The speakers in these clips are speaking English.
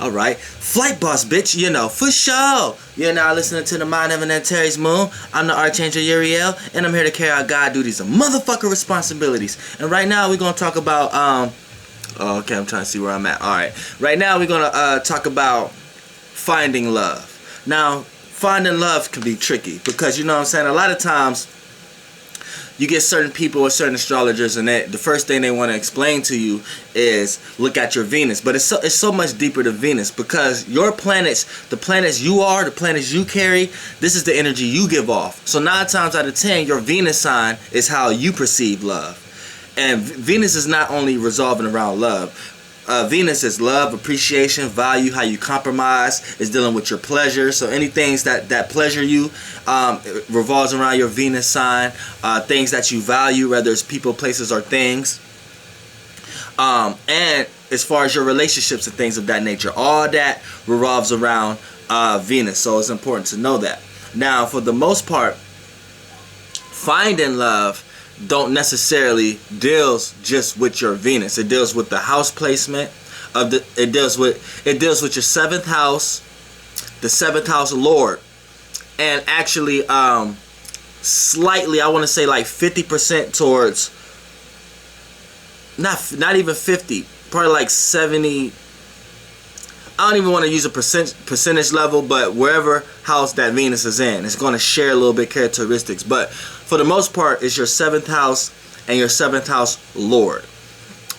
Alright. Flight boss, bitch, you know, for sure. You're now listening to the Mind of an Terry's Moon. I'm the Archangel Uriel, and I'm here to carry out God duties and motherfucker responsibilities. And right now we're gonna talk about oh, okay, I'm trying to see where I'm at. Alright. Right now we're gonna talk about finding love. Now, finding love can be tricky because, you know what I'm saying, a lot of times you get certain people or certain astrologers, and the first thing they want to explain to you is look at your Venus. But it's so much deeper than Venus, because your planets, the planets you are, the planets you carry, this is the energy you give off. So 9 times out of 10, your Venus sign is how you perceive love. And Venus is not only resolving around love. Venus is love, appreciation, value, how you compromise, is dealing with your pleasure. So any things that pleasure you revolves around your Venus sign. Things that you value, whether it's people, places, or things. And as far as your relationships and things of that nature, all that revolves around Venus. So it's important to know that. Now, for the most part, finding love don't necessarily deals just with your Venus. It deals with the house placement of it deals with your 7th house, the 7th house lord, and actually slightly, I want to say like 50% towards, not even 50, probably like 70. I don't even want to use a percentage level, but wherever house that Venus is in, it's going to share a little bit characteristics. But for the most part, it's your 7th house and your 7th house lord.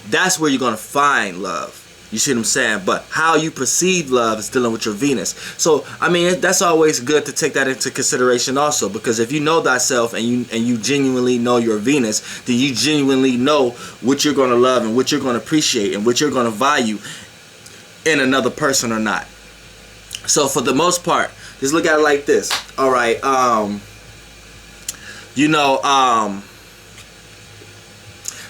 That's where you're going to find love. You see what I'm saying? But how you perceive love is dealing with your Venus. So, I mean, that's always good to take that into consideration also, because if you know thyself and you genuinely know your Venus, then you genuinely know what you're going to love and what you're going to appreciate and what you're going to value in another person or not. So for the most part, just look at it like this. All right,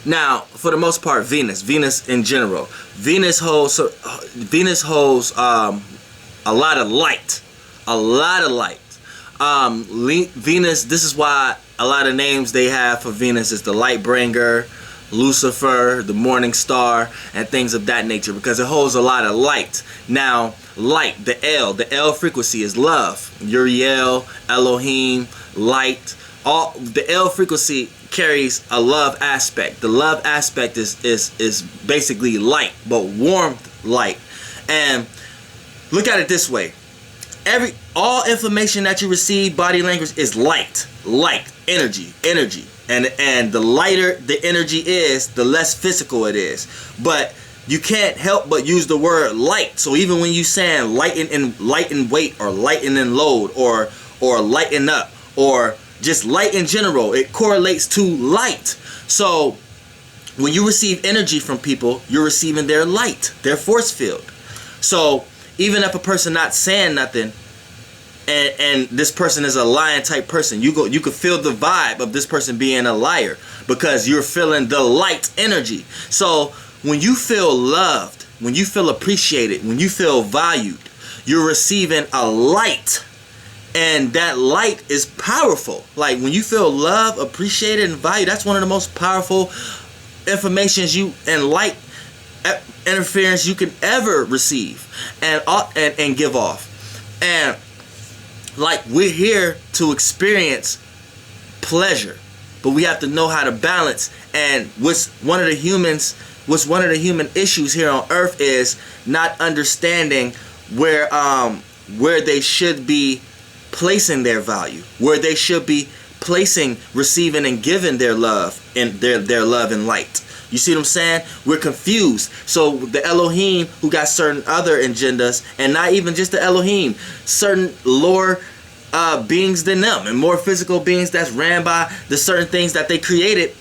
now for the most part, Venus in general, Venus holds a lot of light, Venus, this is why a lot of names they have for Venus is the light bringer, Lucifer, the morning star, and things of that nature, because it holds a lot of light. Now, light, the L frequency is love. Uriel, Elohim, light. All the L frequency carries a love aspect. The love aspect is basically light, but warm light. And look at it this way: all information that you receive, body language, is light, energy. And the lighter the energy is, the less physical it is. But you can't help but use the word light. So even when you saying lighten in weight, or lighten in load, or lighten up, or just light in general, it correlates to light. So when you receive energy from people, you're receiving their light, their force field. So even if a person not saying nothing, and this person is a lying type person, you could feel the vibe of this person being a liar, because you're feeling the light energy. So when you feel loved, when you feel appreciated, when you feel valued, you're receiving a light, and that light is powerful. Like when you feel love, appreciated, and valued, that's one of the most powerful informations and light interference you can ever receive and give off. And like, we're here to experience pleasure, but we have to know how to balance. And what's one of the human issues here on Earth is not understanding where they should be placing their value, where they should be placing, receiving, and giving their love and their love and light. You see what I'm saying? We're confused. So the Elohim, who got certain other agendas, and not even just the Elohim, certain lower beings than them, and more physical beings that's ran by the certain things that they created,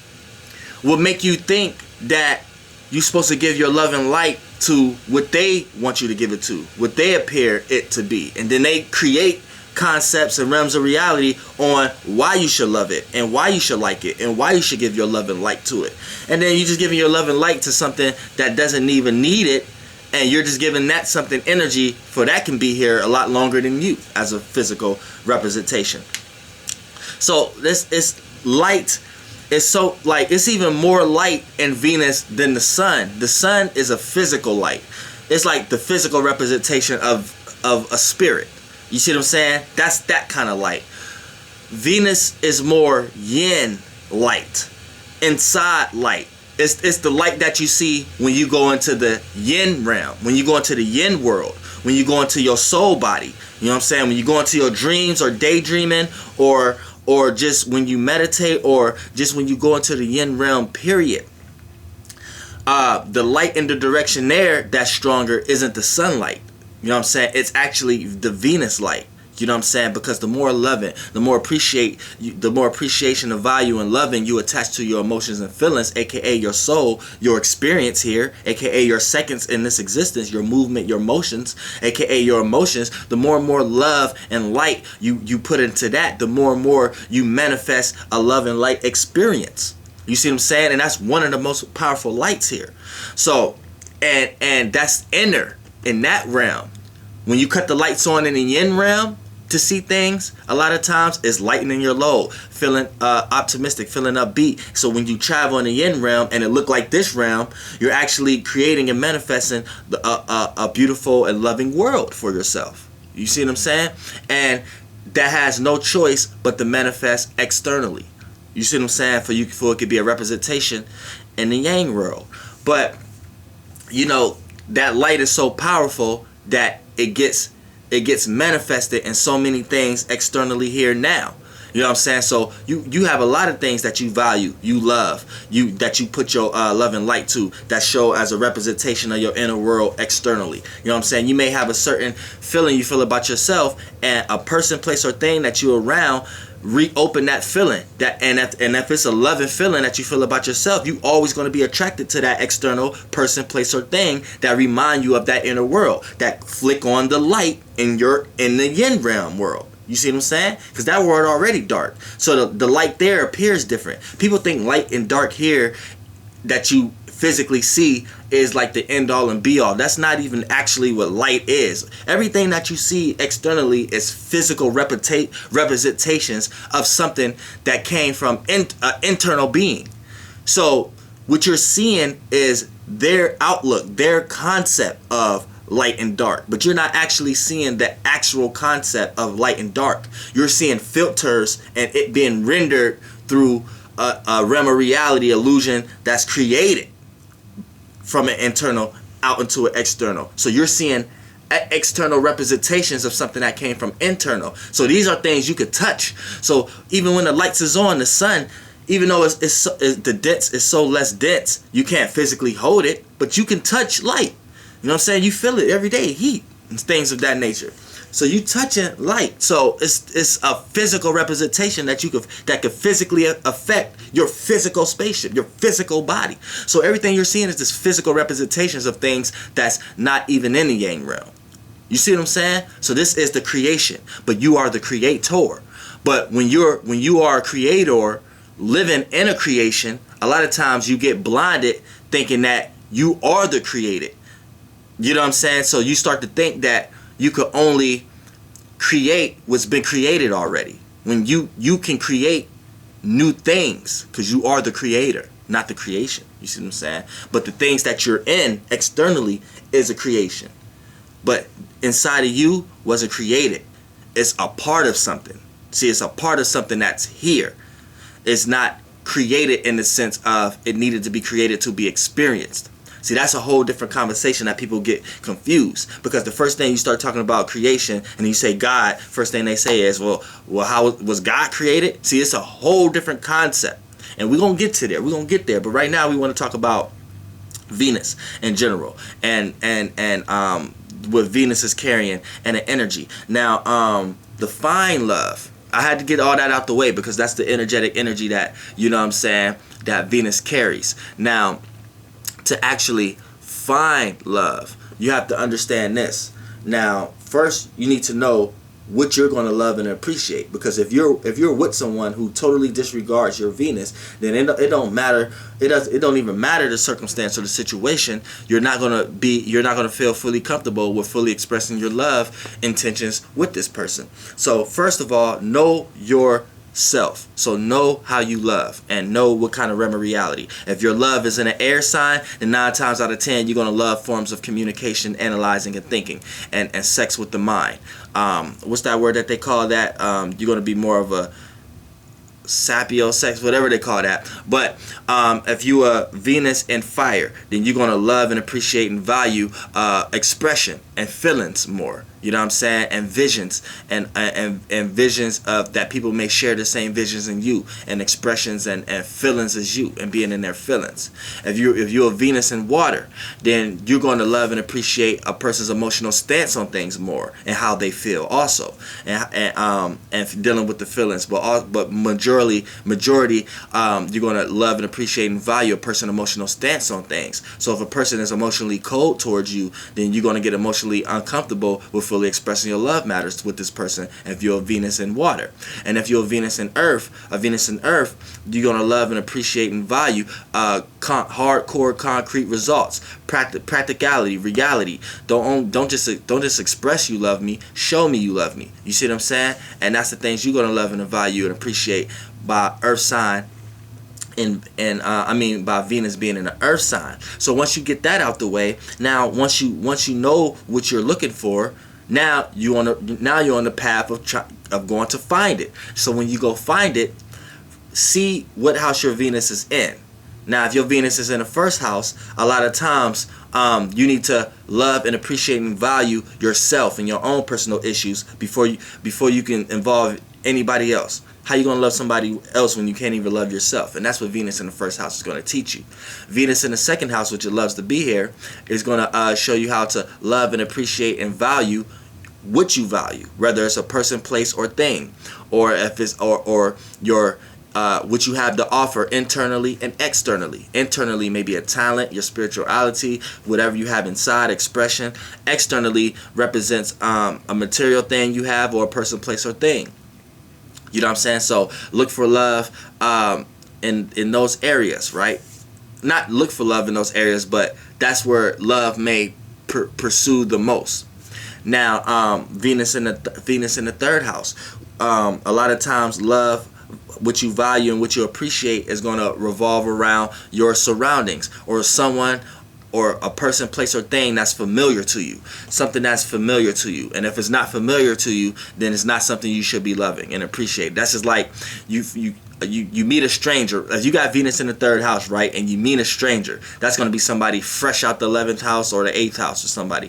will make you think that you're supposed to give your love and light to what they want you to give it to, what they appear it to be. And then they create concepts and realms of reality on why you should love it, and why you should like it, and why you should give your love and light to it. And then you're just giving your love and light to something that doesn't even need it, and you're just giving that something energy for that can be here a lot longer than you as a physical representation. So this is light. It's so, like, it's even more light in Venus than the sun. The sun is a physical light. It's like the physical representation of a spirit. You see what I'm saying? That's that kind of light. Venus is more yin light, inside light. It's the light that you see when you go into the yin realm, when you go into the yin world, when you go into your soul body. You know what I'm saying? When you go into your dreams or daydreaming, or just when you meditate, or just when you go into the yin realm, period. The light in the direction there that's stronger isn't the sunlight. You know what I'm saying? It's actually the Venus light. You know what I'm saying? Because the more loving, the more appreciation of value and loving you attach to your emotions and feelings, aka your soul, your experience here, aka your seconds in this existence, your movement, your motions, aka your emotions. The more and more love and light you put into that, the more and more you manifest a love and light experience. You see what I'm saying? And that's one of the most powerful lights here. So, and that's inner in that realm. When you cut the lights on in the yin realm to see things, a lot of times it's lightening your load, feeling optimistic, feeling upbeat. So when you travel in the yin realm and it look like this realm, you're actually creating and manifesting a beautiful and loving world for yourself. You see what I'm saying? And that has no choice but to manifest externally. You see what I'm saying? For it could be a representation in the yang world. But you know, that light is so powerful that it gets manifested in so many things externally here now. You know what I'm saying? So you have a lot of things that you value, you love, that you put your love and light to, that show as a representation of your inner world externally. You know what I'm saying? You may have a certain feeling you feel about yourself, and a person, place, or thing that you're around reopen that feeling. And if it's a loving feeling that you feel about yourself, you always going to be attracted to that external person, place, or thing that remind you of that inner world, that flick on the light in the yin realm world. You see what I'm saying? Because that world already dark. So the light there appears different. People think light and dark here that you physically see is like the end all and be all. That's not even actually what light is. Everything that you see externally is physical representations of something that came from internal being. So what you're seeing is their outlook, their concept of light and dark, but you're not actually seeing the actual concept of light and dark. You're seeing filters and it being rendered through a realm of reality illusion that's created from an internal out into an external. So you're seeing external representations of something that came from internal. So these are things you could touch. So even when the lights is on, the sun, even though the dense is so less dense, you can't physically hold it, but you can touch light. You know what I'm saying? You feel it every day, heat and things of that nature. So you touching light. So it's a physical representation that could physically affect your physical spaceship, your physical body. So everything you're seeing is this physical representations of things that's not even in the yang realm. You see what I'm saying? So this is the creation, but you are the creator. But when you are a creator living in a creation, a lot of times you get blinded thinking that you are the created. You know what I'm saying? So you start to think that you could only create what's been created already. When you can create new things because you are the creator, not the creation. You see what I'm saying? But the things that you're in externally is a creation. But inside of you wasn't created. It's a part of something. See, it's a part of something that's here. It's not created in the sense of it needed to be created to be experienced. See, that's a whole different conversation that people get confused, because the first thing you start talking about creation and you say God, first thing they say is, well, how was God created? See, it's a whole different concept, and we're going to get to there. We're going to get there. But right now we want to talk about Venus in general and what Venus is carrying and the energy. Now, the fine love, I had to get all that out the way because that's the energetic energy that, you know what I'm saying, that Venus carries. Now, to actually find love, you have to understand this. Now, first you need to know what you're going to love and appreciate, because if you're with someone who totally disregards your Venus, then it don't matter. It don't even matter the circumstance or the situation. You're not going to feel fully comfortable with fully expressing your love intentions with this person. So first of all, know your self. So know how you love and know what kind of realm of reality. If your love is in an air sign, then 9 times out of 10 you're going to love forms of communication, analyzing, and thinking, and sex with the mind. What's that word that they call that? You're going to be more of a sapio-sex, whatever they call that. But if you are Venus and fire, then you're going to love and appreciate and value expression and feelings more. You know what I'm saying? And visions and visions of that people may share the same visions in you, and expressions and feelings as you, and being in their feelings. If you're a Venus in water, then you're going to love and appreciate a person's emotional stance on things more, and how they feel also, and dealing with the feelings. But majority you're going to love and appreciate and value a person's emotional stance on things. So if a person is emotionally cold towards you, then you're going to get emotionally uncomfortable with fully expressing your love matters with this person. If you're a Venus in water, and if you're a Venus in earth, you're going to love and appreciate and value hardcore concrete results, practicality, reality. Don't just express you love me, show me you love me. You see what I'm saying? And that's the things you're going to love and value and appreciate by earth sign, by Venus being in the earth sign. So once you get that out the way, now once you know what you're looking for, now you're on the path of going to find it. So when you go find it, see what house your Venus is in. Now if your Venus is in the first house, a lot of times you need to love and appreciate and value yourself and your own personal issues before you can involve anybody else. How you going to love somebody else when you can't even love yourself? And that's what Venus in the first house is going to teach you. Venus in the second house, which it loves to be here, is going to show you how to love and appreciate and value what you value, whether it's a person, place, or thing, or if it's or your what you have to offer internally and externally. Internally, maybe a talent, your spirituality, whatever you have inside, expression. Externally represents a material thing you have, or a person, place, or thing. You know what I'm saying? So look for love in those areas, right? Not look for love in those areas, but that's where love may pursue the most. Now, Venus in the third house. A lot of times, love, what you value and what you appreciate, is going to revolve around your surroundings, or someone, or a person, place, or thing that's familiar to you. Something that's familiar to you. And if it's not familiar to you, then it's not something you should be loving and appreciate. That's just like you meet a stranger. If you got Venus in the third house, right, and you meet a stranger, that's going to be somebody fresh out the 11th house or the 8th house, or somebody.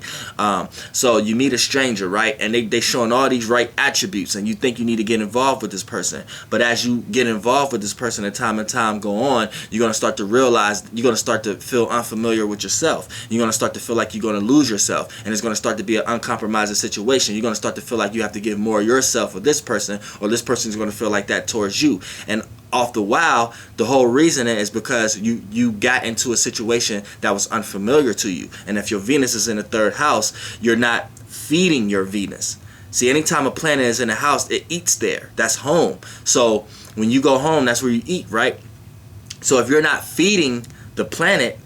So you meet a stranger, right, and they showing all these right attributes, and you think you need to get involved with this person. But as you get involved with this person and time go on, you're going to start to realize, you're going to start to feel unfamiliar with yourself. You're going to start to feel like you're going to lose yourself, and it's going to start to be an uncompromising situation. You're going to start to feel like you have to give more of yourself with this person, or this person is going to feel like that towards you. And off the while, the whole reason is because you got into a situation that was unfamiliar to you. And if your Venus is in the third house, you're not feeding your Venus. See, anytime a planet is in a house, it eats there. That's home. So when you go home, that's where you eat, right? So if you're not feeding the planet,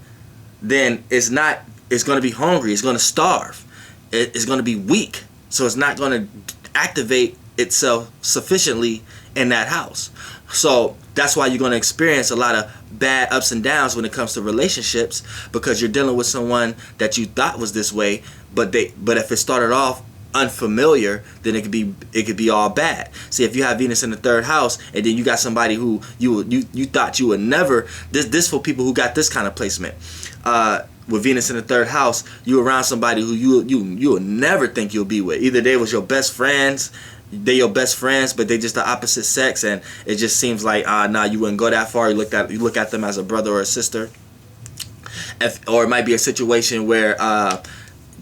then it's going to be hungry. It's going to starve. It's going to be weak. So it's not going to activate itself sufficiently in that house. So that's why you're going to experience a lot of bad ups and downs when it comes to relationships, because you're dealing with someone that you thought was this way, but if it started off unfamiliar, then it could be all bad. See, if you have Venus in the third house, and then you got somebody who you thought you would never, this for people who got this kind of placement, with Venus in the third house, you around somebody who you will never think you'll be with. Either they was your best friends, they're your best friends, but they just the opposite sex, and it just seems like nah, you wouldn't go that far. You look at them as a brother or a sister. Or it might be a situation where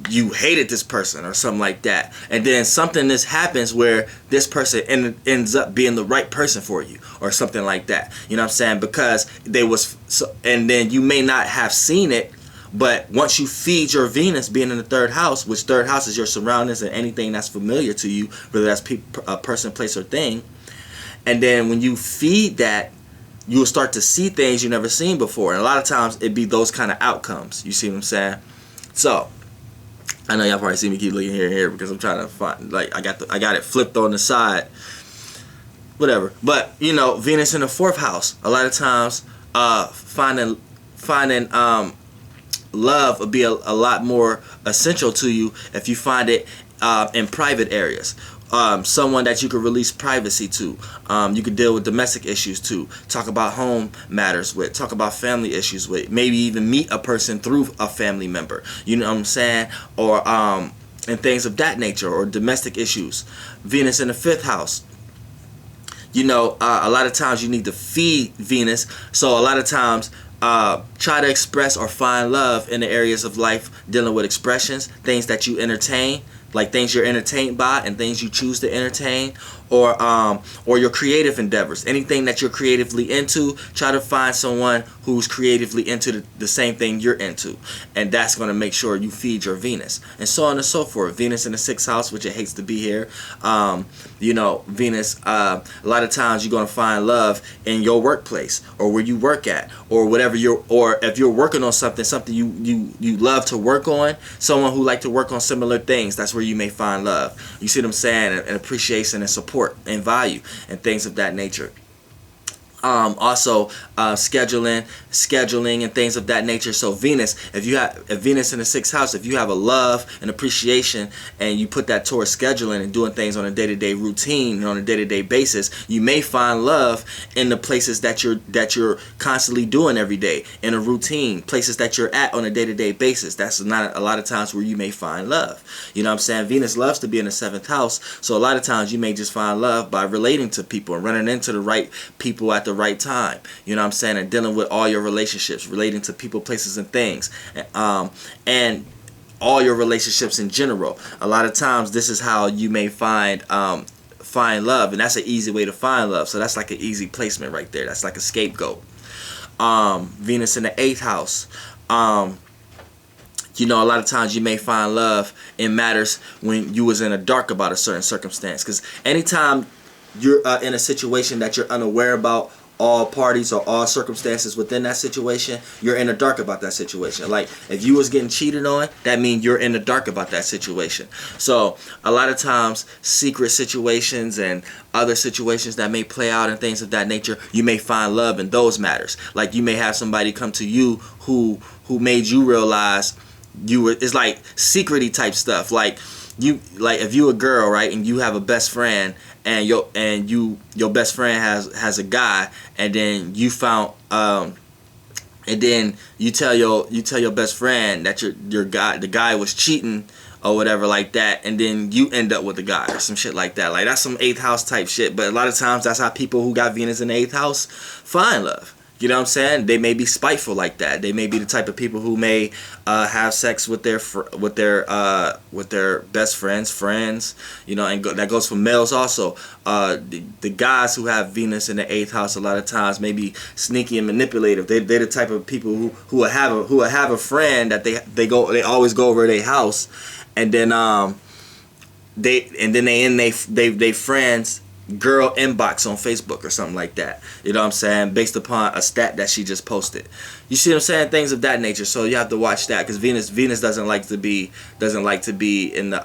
you hated this person or something like that, and then this happens where this person ends up being the right person for you, or something like that. You know what I'm saying? Because and then you may not have seen it, but once you feed your Venus being in the third house, which third house is your surroundings and anything that's familiar to you, whether that's a person, place, or thing, and then when you feed that, you will start to see things you never seen before, and a lot of times it be those kind of outcomes. You see what I'm saying? So I know y'all probably see me keep looking here and here because I'm trying to find, like, I got it flipped on the side. whatever. But you know, Venus in the 4th house, a lot of times finding love will be a lot more essential to you if you find it in private areas. Someone that you could release privacy to. You could deal with domestic issues to. Talk about home matters with. Talk about family issues with. Maybe even meet a person through a family member. You know what I'm saying? Or and things of that nature, or domestic issues. Venus in the 5th house. You know, a lot of times you need to feed Venus. So a lot of times try to express or find love in the areas of life dealing with expressions, things that you entertain, like things you're entertained by and things you choose to entertain, or your creative endeavors, anything that you're creatively into. Try to find someone who's creatively into the same thing you're into, and that's going to make sure you feed your Venus, and so on and so forth. Venus in the 6th house, which it hates to be here. You know, Venus, a lot of times you're going to find love in your workplace, or where you work at, or whatever or if you're working on something you love to work on, someone who like to work on similar things, that's where you may find love. You see what I'm saying? And appreciation and support and value and things of that nature. Also scheduling and things of that nature. So Venus, if Venus in the 6th house, if you have a love and appreciation and you put that towards scheduling and doing things on a day-to-day routine and on a day-to-day basis, you may find love in the places that you're constantly doing every day, in a routine, places that you're at on a day-to-day basis. That's not a lot of times where you may find love. You know what I'm saying? Venus loves to be in the 7th house, so a lot of times you may just find love by relating to people and running into the right people at the right time. You know what I'm saying? And dealing with all your relationships, relating to people, places, and things, and all your relationships in general. A lot of times this is how you may find love, and that's an easy way to find love. So that's like an easy placement right there. That's like a scapegoat. Venus in the 8th house. You know, a lot of times you may find love in matters when you was in the dark about a certain circumstance, because anytime you're in a situation that you're unaware about all parties or all circumstances within that situation, you're in the dark about that situation. Like if you was getting cheated on, that means you're in the dark about that situation. So a lot of times secret situations and other situations that may play out and things of that nature, you may find love in those matters. Like you may have somebody come to you who made you realize it's like secret-y type stuff. Like if you a girl, right, and you have a best friend, and your best friend has a guy, and then you found and then you tell your best friend that the guy was cheating or whatever like that, and then you end up with the guy or some shit like that. Like that's some 8th house type shit. But a lot of times that's how people who got Venus in the 8th house find love. You know what I'm saying? They may be spiteful like that. They may be the type of people who may have sex with their best friends. You know, and that goes for males also. The guys who have Venus in the 8th house a lot of times may be sneaky and manipulative. They're the type of people who will have a friend that they always go over to their house, and then they in they friends girl inbox on Facebook or something like that. You know what I'm saying? Based upon a stat that she just posted. You see what I'm saying? Things of that nature. So you have to watch that, because Venus doesn't like to be in the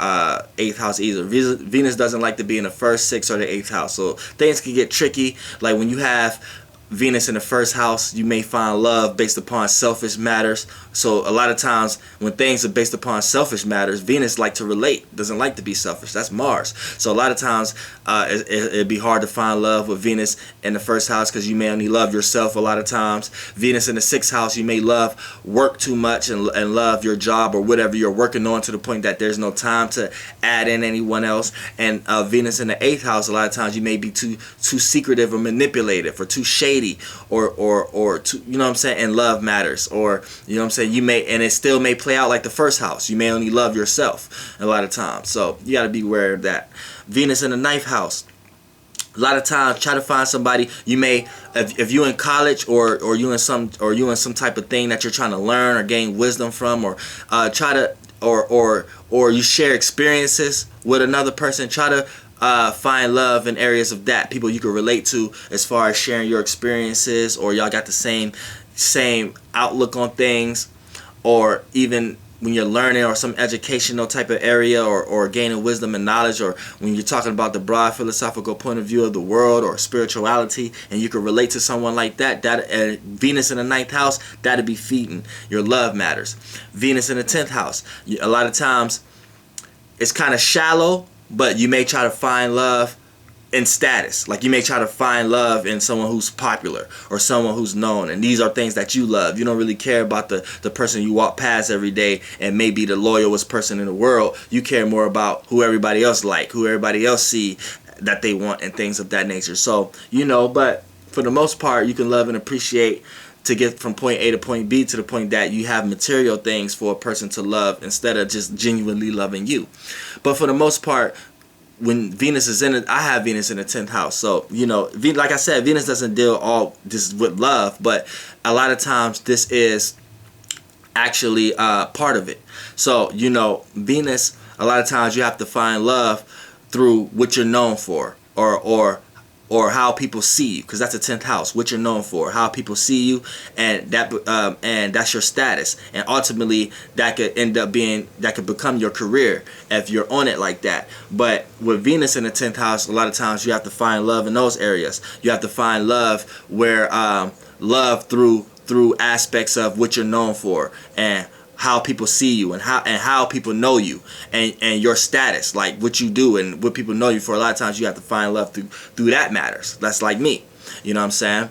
8th house either. Venus doesn't like to be in the 1st, 6th, or the 8th house. So things can get tricky. Like when you have Venus in the 1st house, you may find love based upon selfish matters. So a lot of times when things are based upon selfish matters, Venus like to relate, doesn't like to be selfish. That's Mars. So a lot of times it'd be hard to find love with Venus in the 1st house, because you may only love yourself a lot of times. Venus in the 6th house, you may love work too much and love your job or whatever you're working on, to the point that there's no time to add in anyone else. And Venus in the 8th house, a lot of times you may be too secretive or manipulative or too shady, or too, you know what I'm saying, and love matters, or you know what I'm saying, you may, and it still may play out like the 1st house. You may only love yourself a lot of times. So you got to be aware of that. Venus in the 9th house, a lot of times try to find somebody. You may, if you in college or you in some type of thing that you're trying to learn or gain wisdom from, or try to or you share experiences with another person, try to find love in areas of that, people you can relate to as far as sharing your experiences, or y'all got the same outlook on things, or even when you're learning or some educational type of area, or gaining wisdom and knowledge, or when you're talking about the broad philosophical point of view of the world or spirituality, and you can relate to someone like that, Venus in the 9th house, that'll be feeding your love matters. Venus in the 10th house, a lot of times it's kind of shallow, but you may try to find love in status. Like you may try to find love in someone who's popular or someone who's known, and these are things that you love. You don't really care about the person you walk past every day and may be the loyalest person in the world. You care more about who everybody else like, who everybody else see that they want, and things of that nature. So, but for the most part, you can love and appreciate to get from point A to point B, to the point that you have material things for a person to love instead of just genuinely loving you. But for the most part, when Venus is in it, I have Venus in the 10th house. So, like I said, Venus doesn't deal all this with love, but a lot of times this is actually part of it. So, Venus, a lot of times you have to find love through what you're known for, or how people see you, because that's the 10th house, what you're known for, how people see you, and that's your status, and ultimately that could become your career if you're on it like that. But with Venus in the 10th house, a lot of times you have to find love in those areas. You have to find love where love through aspects of what you're known for, and how people see you, and how people know you, and your status, like what you do and what people know you for. A lot of times you have to find love through that matters. That's like me, you know what I'm saying?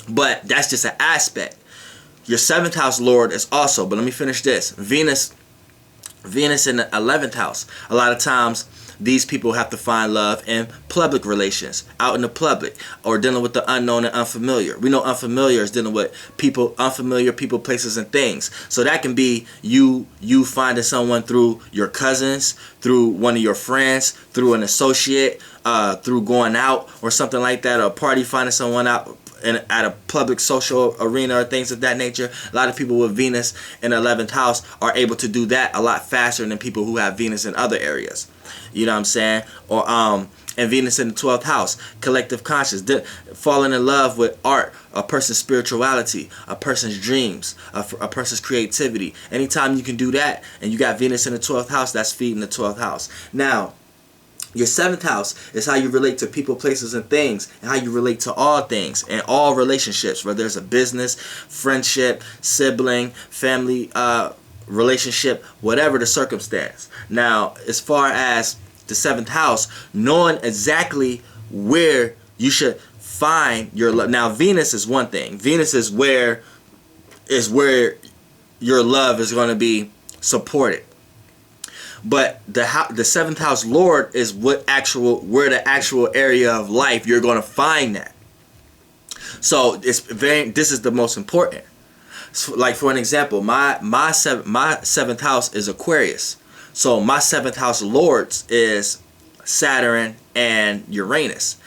But that's just an aspect. Your 7th house lord is also, but let me finish this. Venus in the 11th house. A lot of times these people have to find love in public relations, out in the public, or dealing with the unknown and unfamiliar. We know unfamiliar is dealing with unfamiliar people, places, and things. So that can be you finding someone through your cousins, through one of your friends, through an associate, through going out or something like that, or a party, finding someone out at a public social arena or things of that nature. A lot of people with Venus in the 11th house are able to do that a lot faster than people who have Venus in other areas. You know what I'm saying? Or and Venus in the 12th house, collective conscious, falling in love with art, a person's spirituality, a person's dreams, a person's creativity. Anytime you can do that, and you got Venus in the 12th house, that's feeding the 12th house. Now, your 7th house is how you relate to people, places, and things, and how you relate to all things and all relationships, whether it's a business, friendship, sibling, family relationship, whatever the circumstance. Now, as far as the 7th house, knowing exactly where you should find your love. Now, Venus is one thing. Venus is where your love is going to be supported. But the 7th house lord is where the actual area of life you're going to find that. So this is the most important. So, like for an example, my 7th house is Aquarius. So my 7th house lords is Saturn and Uranus.